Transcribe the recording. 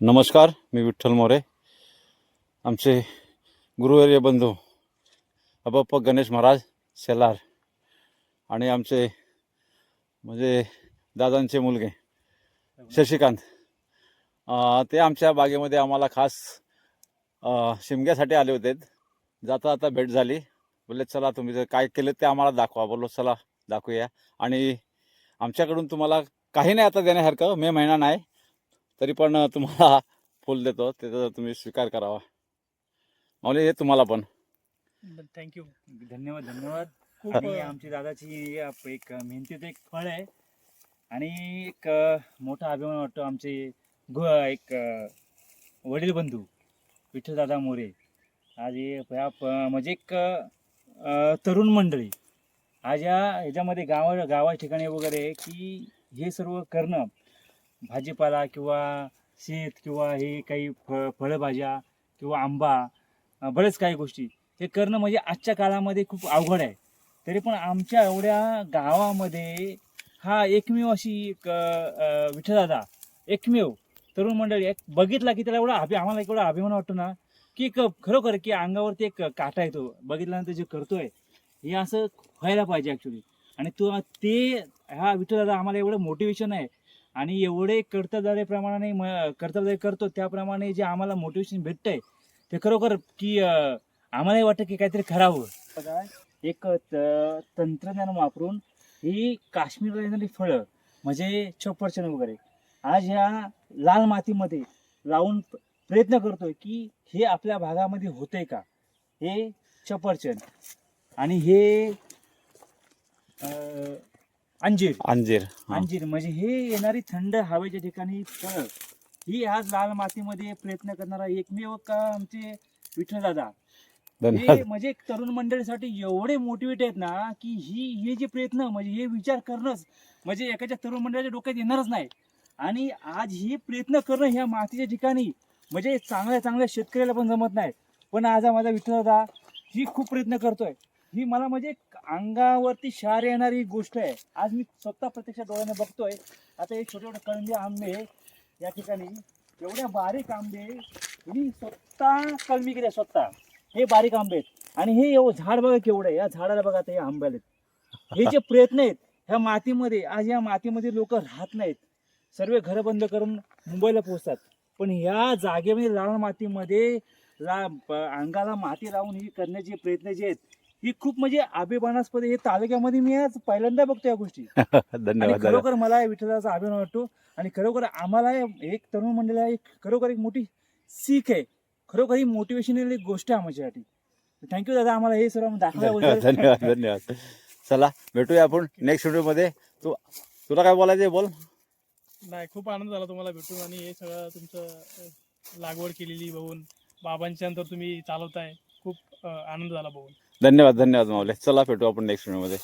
नमस्कार, मी विठ्ठल मोरे. आमचे गुरुवर्य बंधू अबप्पा गणेश महाराज शेलार आणि आमचे म्हणजे दादांचे मुलगे शशिकांत, ते आमच्या बागेमध्ये आम्हाला खास शिमग्यासाठी आले होते. जाता जाता भेट झाली. बोलले चला तुम्ही जर काय केलं ते आम्हाला दाखवा. बोललो चला दाखवूया. आणि आमच्याकडून तुम्हाला काही नाही आता देण्यासारखं, मे महिना नाही तरी पण तुम्हाला फुल देतो, त्याचा तुम्ही स्वीकार करावा. माऊली हे तुम्हाला पण थँक्यू, धन्यवाद धन्यवाद. खूप आणि आमची दादाची एक मेहनतीचं एक फळ आहे आणि एक मोठा अभिमान वाटतो. आमचे एक वडील बंधू विठ्ठलदादा मोरे आज म्हणजे एक तरुण मंडळी आज ह्याच्यामध्ये गावा ठिकाणी वगैरे की हे सर्व करणं, भाजीपाला किंवा शेत किंवा हे काही फळभाज्या किंवा आंबा, बरेच काही गोष्टी हे करणं म्हणजे आजच्या काळामध्ये खूप अवघड आहे. तरी पण आमच्या एवढ्या गावामध्ये हा एकमेव अशी एक विठ्ठलदादा एकमेव तरुण मंडळी एक बघितला की त्याला आम्हाला एवढा अभिमान वाटतो ना की खरोखर की अंगावरती एक काटा येतो बघितल्यानंतर जे करतोय हे असं व्हायला पाहिजे ॲक्च्युली. आणि हा विठ्ठलदादा आम्हाला एवढं मोटिवेशन आहे आणि एवढे कर्तव्य करतो त्याप्रमाणे जे आम्हाला मोटिवेशन भेटतंय ते खरोखर की आम्हालाही वाटतं की काहीतरी करावं. बघा, एक तंत्रज्ञान वापरून ही काश्मीरला येणारी फळं म्हणजे सफरचंद वगैरे आज ह्या लाल मातीमध्ये लावून प्रयत्न करतोय की हे आपल्या भागामध्ये होतंय का. हे सफरचंद आणि हे अंजीर अंजीर अंजीर म्हणजे हे येणारी थंड हवेच्या ठिकाणी फळ ही आज लाल मातीमध्ये प्रयत्न करणारा एकमेव का आमचे विठ्ठलदादा. धन्यवाद. हे म्हणजे एक तरुण मंडळीसाठी एवढे मोटिवेट आहेत ना की हे जे प्रयत्न म्हणजे हे विचार करणंच म्हणजे एखाद्या तरुण मंडळाच्या डोक्यात येणारच नाही. आणि आज हे प्रयत्न करणं ह्या मातीच्या ठिकाणी म्हणजे चांगल्या शेतकऱ्याला पण जमत नाही. पण आज माझा विठ्ठलदादा ही खूप प्रयत्न करतोय. ही मला म्हणजे अंगावरती शार येणारी गोष्ट आहे. आज मी स्वतः प्रत्यक्ष डोळ्याने बघतोय. आता हे छोटे छोटे कळंबी आंबे या ठिकाणी एवढ्या बारीक आंबे मी स्वतः कलमी केल्या स्वतः. हे बारीक आंबे आहेत आणि हे झाड बघा केवढं आहे. या झाडाला बघा आता हे आंबे आलेत. हे जे प्रयत्न आहेत ह्या मातीमध्ये आज या मातीमध्ये लोक राहत नाहीत. सर्व घरं बंद करून मुंबईला पोहोचतात. पण ह्या जागेमध्ये लाल मातीमध्ये अंगाला माती लावून ही करण्याचे प्रयत्न जे आहेत ही खूप म्हणजे अभिमानास्पद. हे तालुक्यामध्ये मी आज पहिल्यांदा बघतो या गोष्टी. धन्यवाद. खरोखर मला विठ्ठलाचा अभिमान वाटतो आणि खरोखर आम्हाला एक तरुण मंडळीला खरोखर एक मोठी सीख आहे. खरोखर ही मोटिवेशनल एक गोष्ट आहे आमच्यासाठी. थँक्यू दादा, आम्हाला हे सर्व दाखवल्याबद्दल. धन्यवाद धन्यवाद. चला भेटूया आपण नेक्स्ट व्हिडिओमध्ये. तुला काय बोलायचं बोल. नाही, खूप आनंद झाला तुम्हाला भेटून आणि हे सगळं तुमचं लागवड केलेली बघून बाबांच्या नंतर तुम्ही चालवताय. खूप आनंद झाला बघून. धन्यवाद धन्यवाद माऊली. चला भेटू आपण नेक्स्ट व्हिडिओमध्ये.